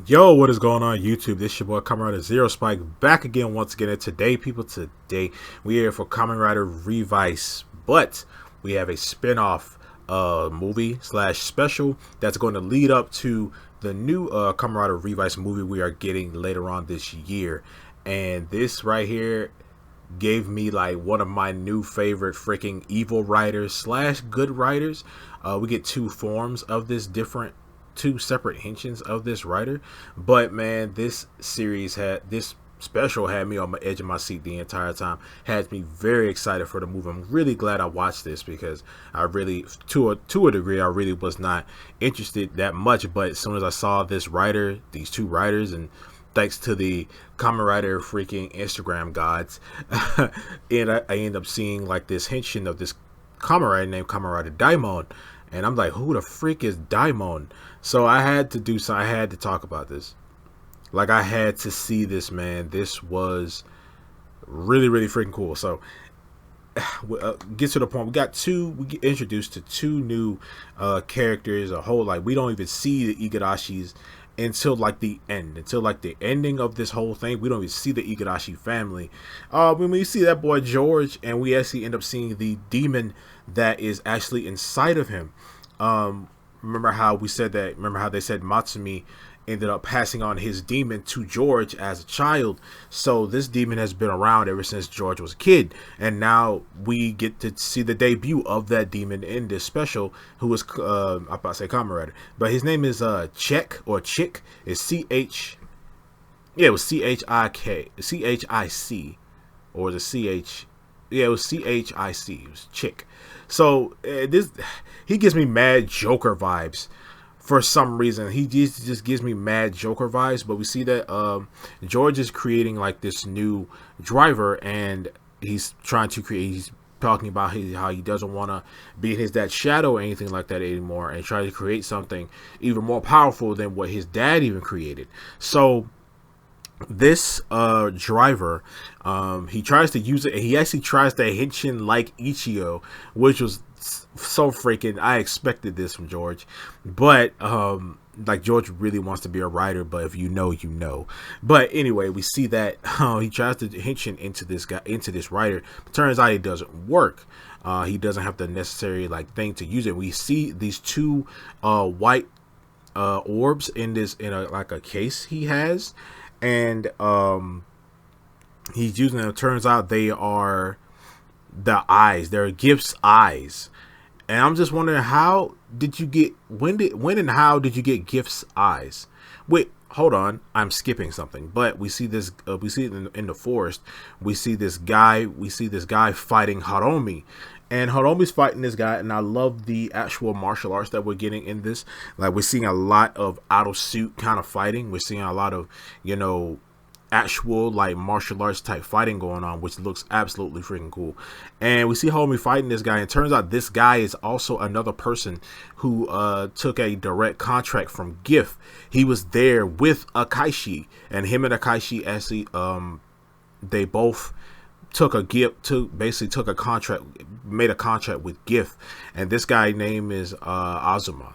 Yo, what is going on YouTube? This your boy Kamen Rider Zero Spike back again once again. And today, people, today we are here for Kamen Rider Revice, but we have a spin-off movie slash special that's going to lead up to the new Kamen Rider Revice movie we are getting later on this year. And this right here gave me like one of my new favorite freaking evil writers slash good writers. We get two forms of this different two separate henchins of this writer, but man, this special had me on the edge of my seat the entire time. Had me very excited for the movie. I'm really glad I watched this because I really, to a degree, I really was not interested that much. But as soon as I saw this writer, these two writers, and thanks to the Kamen Rider freaking Instagram gods, and I end up seeing like this henshin of this Kamen Rider named Kamen Rider Daimon. And I'm like, who the freak is Daimon? So I had to do so. I had to talk about this. Like, I had to see this, man. This was really, really freaking cool. So, get to the point. We get introduced to two new characters. A whole, like, we don't even see the Igarashis until like the end, until like the ending of this whole thing. We don't even see the Igarashi family. When we see that boy George, and we actually end up seeing the demon that is actually inside of him. Remember how they said Matsumi ended up passing on his demon to George as a child. So this demon has been around ever since George was a kid, and now we get to see the debut of that demon in this special, who is I'm about to say Kamen Rider, but his name is Chick, or Chick. It's CH, yeah, it was CHIC, or was it CH? Yeah, it was CHIC. It was Chick. So he gives me mad Joker vibes for some reason. He just gives me mad Joker vibes. But we see that George is creating like this new driver, and he's trying to create. He's talking about how he doesn't want to be in his dad's shadow or anything like that anymore, and trying to create something even more powerful than what his dad even created. So this driver, he tries to use it, and he actually tries to henshin like Ichigo, which was so freaking, I expected this from George. But like, George really wants to be a writer, but if you know, you know. But anyway, we see that he tries to henshin into this writer. Turns out it doesn't work. He doesn't have the necessary like thing to use it. We see these two white orbs in a case he has, and he's using them. It turns out they are the eyes. They're Gift's eyes. And I'm just wondering, how did you get, when and how did you get Gift's eyes? Wait, hold on, I'm skipping something. But we see this, we see it in the forest. We see this guy fighting Haromi. And Haromi's fighting this guy, and I love the actual martial arts that we're getting in this. Like, we're seeing a lot of out of suit kind of fighting. We're seeing a lot of, actual like martial arts type fighting going on, which looks absolutely freaking cool. And we see Haromi fighting this guy, and it turns out this guy is also another person who took a direct contract from Gift. He was there with Akaishi, and him and Akaishi actually they both took a contract, made a contract with Gift. And this guy name is Azuma.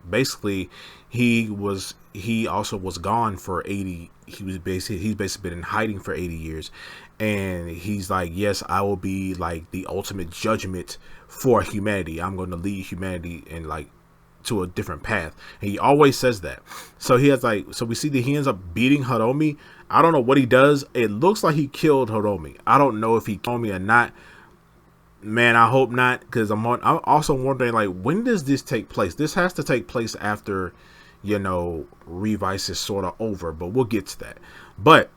Basically he also was gone for 80. He's basically been in hiding for 80 years, and he's like, yes, I will be like the ultimate judgment for humanity. I'm going to lead humanity in like to a different path. And he always says that. So he has like, so we see that he ends up beating Haromi. I don't know what he does. It looks like he killed Haromi. I don't know if he killed me or not. Man, I hope not, because I'm also wondering, like, when does this take place? This has to take place after, Revice is sort of over, but we'll get to that. But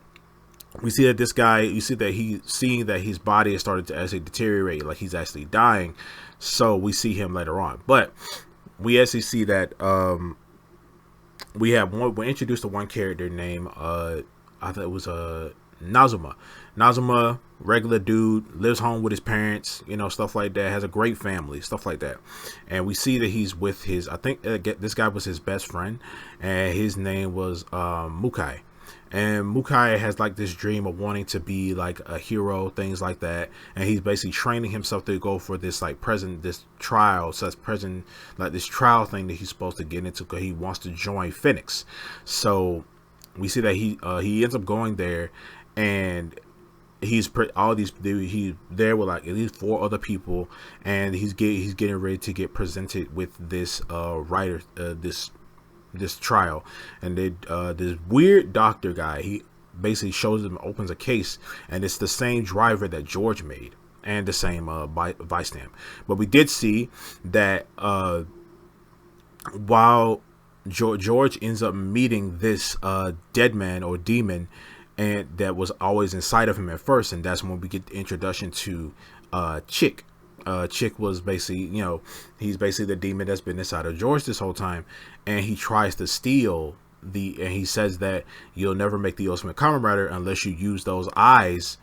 we see that this guy, you see that he's seeing that his body has started to actually deteriorate, like he's actually dying. So we see him later on. But we actually see that we're introduced to one character named I thought it was Nazuma. Nazuma, regular dude, lives home with his parents, stuff like that, has a great family, stuff like that. And we see that he's with his, I think this guy was his best friend, and his name was Mukai. And Mukai has like this dream of wanting to be like a hero, things like that. And he's basically training himself to go for this like this trial, like this trial thing that he's supposed to get into because he wants to join Phoenix. So we see that he ends up going there, and he's there with like at least 4 other people, and he's getting ready to get presented with this writer this trial. And they this weird doctor guy, he basically shows him, opens a case, and it's the same driver that George made and the same Vice stamp. But we did see that while George ends up meeting this dead man or demon, and that was always inside of him at first, and that's when we get the introduction to Chick. Chick was basically, he's basically the demon that's been inside of George this whole time, and he tries to steal and he says that you'll never make the ultimate Kamen Rider unless you use those eyes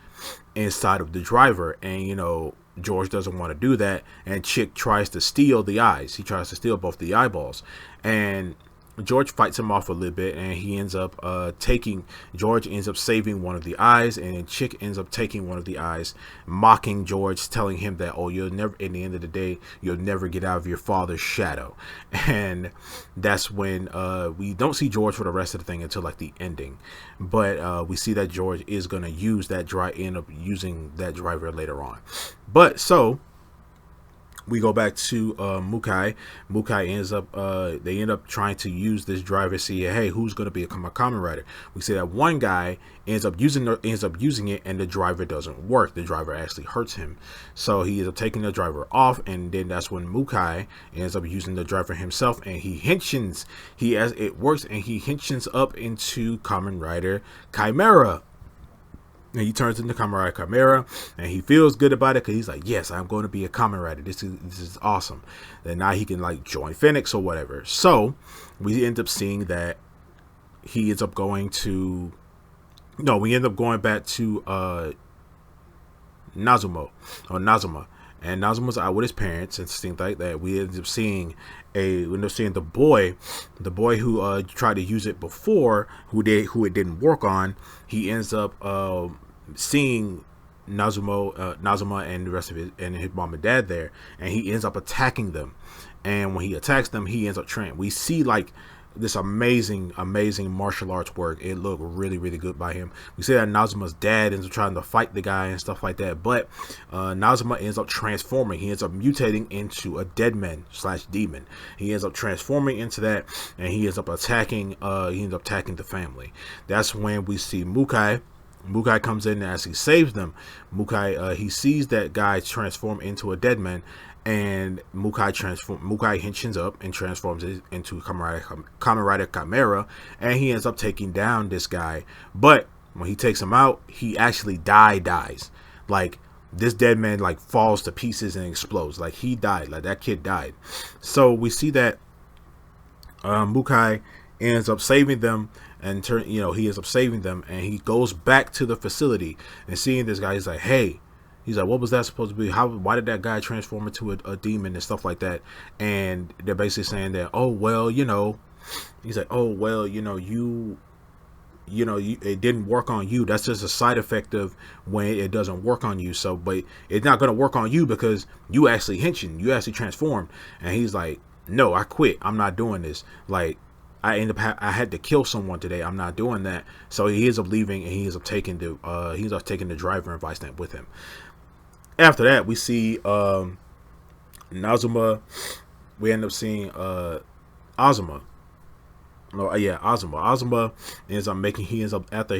inside of the driver. And George doesn't want to do that, and Chick tries to steal the eyes. He tries to steal both the eyeballs, and George fights him off a little bit, and he ends up George ends up saving one of the eyes, and Chick ends up taking one of the eyes, mocking George, telling him that, oh, you'll never, in the end of the day, you'll never get out of your father's shadow. And that's when we don't see George for the rest of the thing until like the ending. But we see that George is going to use that end up using that driver later on. But so we go back to Mukai. Mukai ends up, they end up trying to use this driver, see, hey, who's going to be a Kamen Rider. We see that one guy ends up using it, and the driver doesn't work. The driver actually hurts him. So he ends up taking the driver off, and then that's when Mukai ends up using the driver himself, and he henshins. It works, and he henshins up into Kamen Rider Chimera. And he turns into Kamen Rider Chimera, and he feels good about it because he's like, yes, I'm going to be a Kamen Rider. This is awesome. And now he can like join Phoenix or whatever. So we end up seeing that he ends up going to, we end up going back to Nazuma. And Nazuma's out with his parents and things like that. We end up seeing the boy who tried to use it before, who it didn't work on. He ends up seeing Nazuma and the rest of his mom and dad there, and he ends up attacking them. And when he attacks them, he ends up training. We see like this amazing martial arts work. It looked really, really good by him. We see that Nazuma's dad ends up trying to fight the guy and stuff like that, but Nazuma ends up transforming. He ends up mutating into a dead man / demon. He ends up transforming into that, and he ends up attacking the family. That's when we see Mukai. Mukai comes in, and as he saves them, Mukai he sees that guy transform into a dead man, and Mukai henshins up and transforms it into Kamen Rider Chimera, and he ends up taking down this guy. But when he takes him out, he actually dies. Like, this dead man like falls to pieces and explodes. Like, he died. Like, that kid died. So we see that Mukai ends up saving them, and he ends up saving them, and he goes back to the facility, and seeing this guy, he's like, hey. He's like, what was that supposed to be? Why did that guy transform into a demon and stuff like that? And they're basically saying that, oh, well, he's like, oh, well, it didn't work on you. That's just a side effect of when it doesn't work on you. So, but it's not going to work on you because you actually henshin, you actually transformed. And he's like, no, I quit. I'm not doing this. Like, I had to kill someone today. I'm not doing that. So he ends up leaving, and he ends up taking the driver and Vice stamp with him. After that, we see Nazuma. We end up seeing Azuma. Azuma ends up after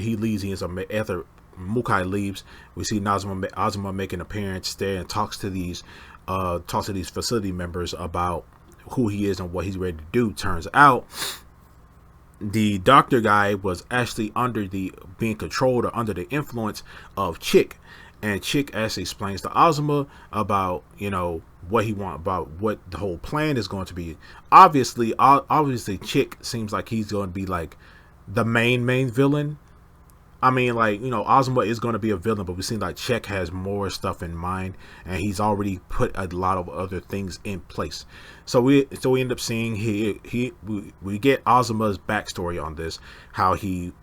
Mukai leaves, we see Azuma make an appearance there and talks to these facility members about who he is and what he's ready to do. Turns out the doctor guy was actually being controlled or under the influence of Chick. And Chick actually explains to Azuma about, what he wants, about what the whole plan is going to be. Obviously Chick seems like he's going to be like the main villain. I mean, like, Azuma is going to be a villain, but we seem like Chick has more stuff in mind, and he's already put a lot of other things in place. So we end up seeing we get Azuma's backstory on this, how he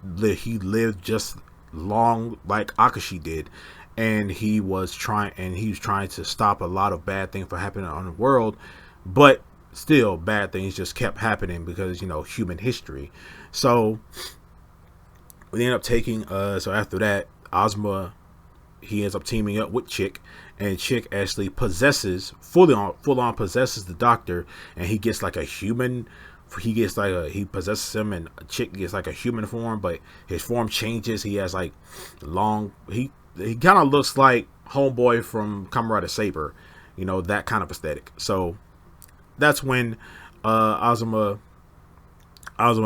he lived just long like Akashi did, and he was trying to stop a lot of bad things from happening on the world, but still bad things just kept happening because, you know, human history. So we end up taking so after that, Ozma, he ends up teaming up with Chick, and Chick actually possesses full on possesses the Doctor, and he gets like a human. He possesses him, and Chick gets like a human form, but his form changes. He has like long. He kind of looks like Homeboy from Kamen Rider Saber, you know, that kind of aesthetic. So that's when Ozma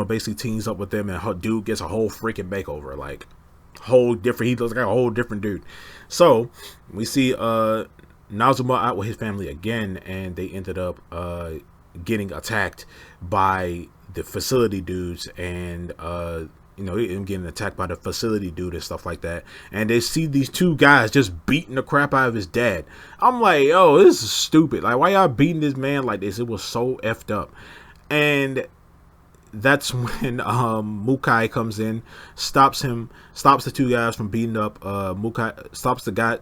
basically teams up with them, and her dude gets a whole freaking makeover, like whole different. He looks like a whole different dude. So we see Nazuma out with his family again, and they ended up getting attacked by the facility dudes, and you know, him getting attacked by the facility dude and stuff like that. And they see these two guys just beating the crap out of his dad. I'm like, oh, this is stupid. Like, why y'all beating this man like this? It was so effed up. And that's when Mukai comes in, stops the two guys from beating up Mukai, stops the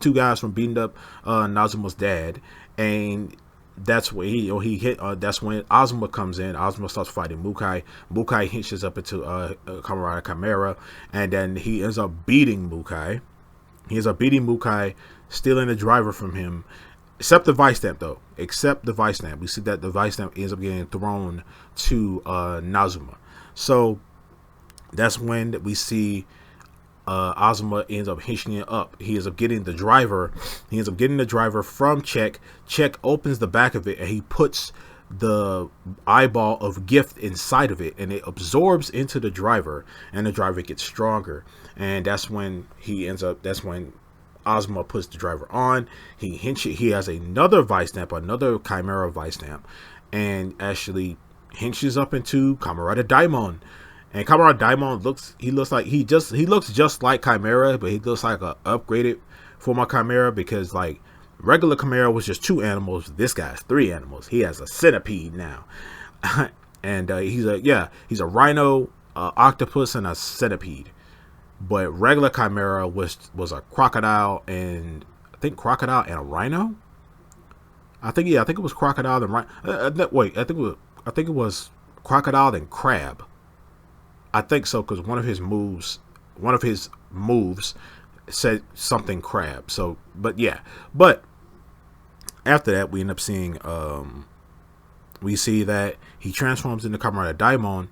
two guys from beating up Nazuma's dad, and that's when he hit. That's when Ozma comes in. Ozma starts fighting Mukai. Mukai hitches up into Kamen Rider Chimera, and then he ends up beating Mukai. Stealing the driver from him. Except the Vice Stamp, though. Except the Vice Stamp. We see that the Vice Stamp ends up getting thrown to Nazuma. So that's when we see Ozma ends up hitching it up. He ends up getting the driver. He ends up getting the driver from Check. Check opens the back of it, and he puts the eyeball of gift inside of it, and it absorbs into the driver, and the driver gets stronger. And that's when Ozma puts the driver on. He has another Vice Stamp, another Chimera Vice Stamp, and actually hinges up into Kamen Rider Daimon. And Kamen Rider Daimon looks just like Chimera, but he looks like a upgraded form of Chimera, because like regular Chimera was just 2 animals. This guy's 3 animals. He has a centipede now. And he's a rhino, octopus, and a centipede. But regular Chimera was a crocodile, and I think a rhino. I think it was crocodile and rhino. I think it was crocodile and crab. I think so, because one of his moves said something crab. So, but after that, we end up seeing we see that he transforms into Kamen Rider Daimon,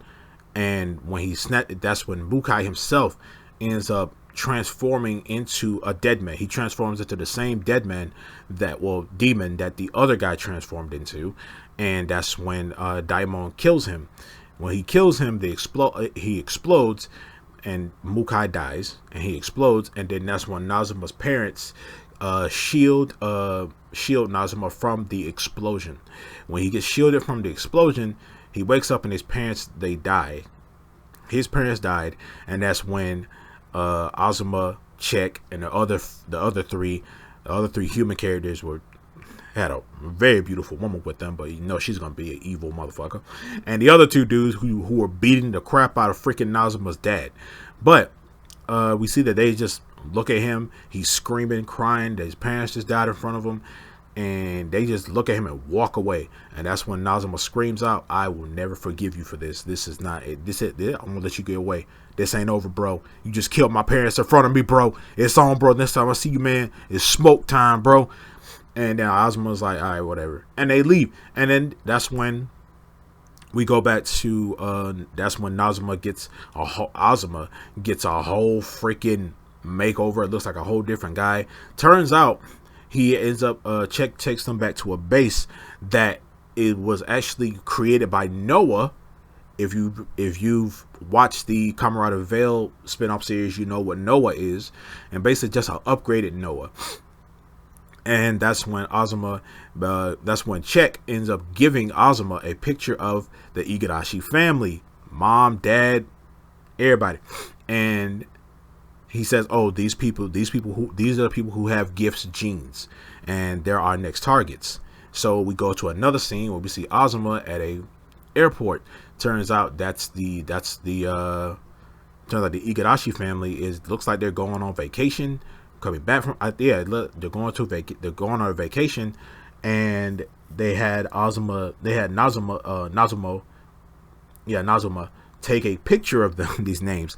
and when he snapped, that's when Mukai himself ends up transforming into a dead man. He transforms into the same dead man demon that the other guy transformed into, and that's when Daimon kills him. When he kills him, he explodes, and Mukai dies, and he explodes, and then that's when Nazuma's parents shield Nazuma from the explosion. When he gets shielded from the explosion, he wakes up, and his parents die. His parents died, and that's when Ozma, Check, and the other three human characters had a very beautiful woman with them, but you know she's gonna be an evil motherfucker. And the other 2 dudes who were beating the crap out of freaking Nazuma's dad. But we see that they just look at him. He's screaming, crying that his parents just died in front of him, and they just look at him and walk away. And that's when Nazuma screams out, "I will never forgive you for this. This is not it. I'm gonna let you get away. This ain't over, bro. You just killed my parents in front of me, bro. It's on, bro. Next time I see you, man, it's smoke time, bro." And then Ozma's like, all right, whatever. And they leave. And then that's when we go back to, that's when Ozma gets a whole freaking makeover. It looks like a whole different guy. Turns out he ends up, Check takes them back to a base that it was actually created by Noah. If you've watched the Kamen Rider Veil spin-off series, you know what Noah is. And basically just an upgraded Noah. And that's when Check ends up giving Ozma a picture of the Igarashi family, mom, dad, everybody, and he says, "Oh, these are the people who have gifts genes, and they're our next targets." So we go to another scene where we see Ozma at a airport. Turns out that's the turns out the Igarashi family looks like they're going on vacation, coming back from they're going on a vacation, and they had Nazuma take a picture of them these names,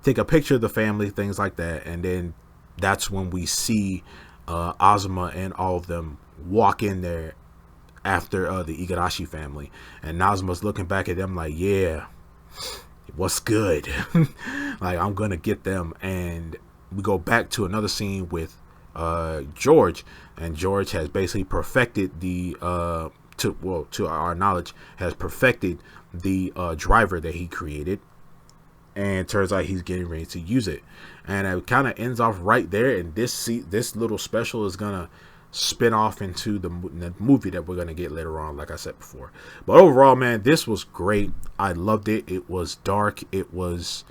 take a picture of the family, things like that, and then that's when we see Azuma and all of them walk in there after the Igarashi family, and Nazuma's looking back at them like, yeah, what's good? Like, I'm gonna get them. And we go back to another scene with George, and George has basically perfected the to our knowledge, has perfected the driver that he created, and turns out he's getting ready to use it. And it kind of ends off right there, and this little special is gonna spin off into the movie that we're gonna get later on, like I said before. But overall, man, this was great. I loved it. It was dark. It was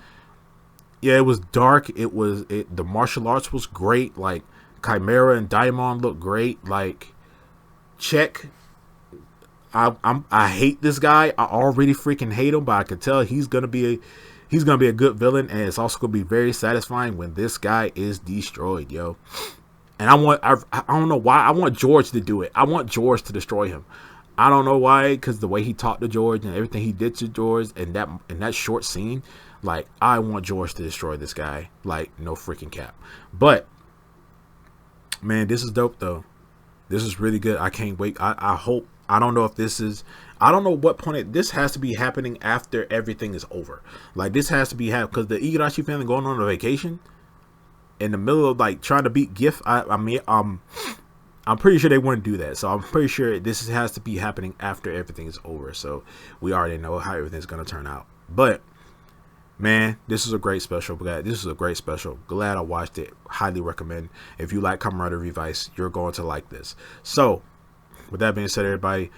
dark. The martial arts was great. Like, Chimera and Daimon look great. Like, check. I hate this guy. I already freaking hate him, but I can tell he's gonna be a good villain, and it's also gonna be very satisfying when this guy is destroyed, yo. And I don't know why I want George to do it. I want George to destroy him. I don't know why, because the way he talked to George and everything he did to George in that short scene, like, I want George to destroy this guy, like, no freaking cap. But man, this is dope though. This is really good. I can't wait. I hope. I don't know if this is. I don't know what point this has to be happening after everything is over. Like, this has to be because the Igarashi family going on a vacation in the middle of, like, trying to beat Gift. I'm pretty sure they wouldn't do that. So I'm pretty sure this has to be happening after everything is over. So we already know how everything's gonna turn out. But man, this is a great special. This is a great special. Glad I watched it. Highly recommend. If you like Kamen Rider Revice, you're going to like this. So with that being said, everybody,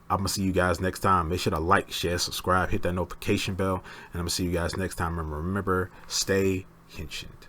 I'm gonna see you guys next time. Make sure to like, share, subscribe, hit that notification bell, and I'm gonna see you guys next time. And remember, stay henshined.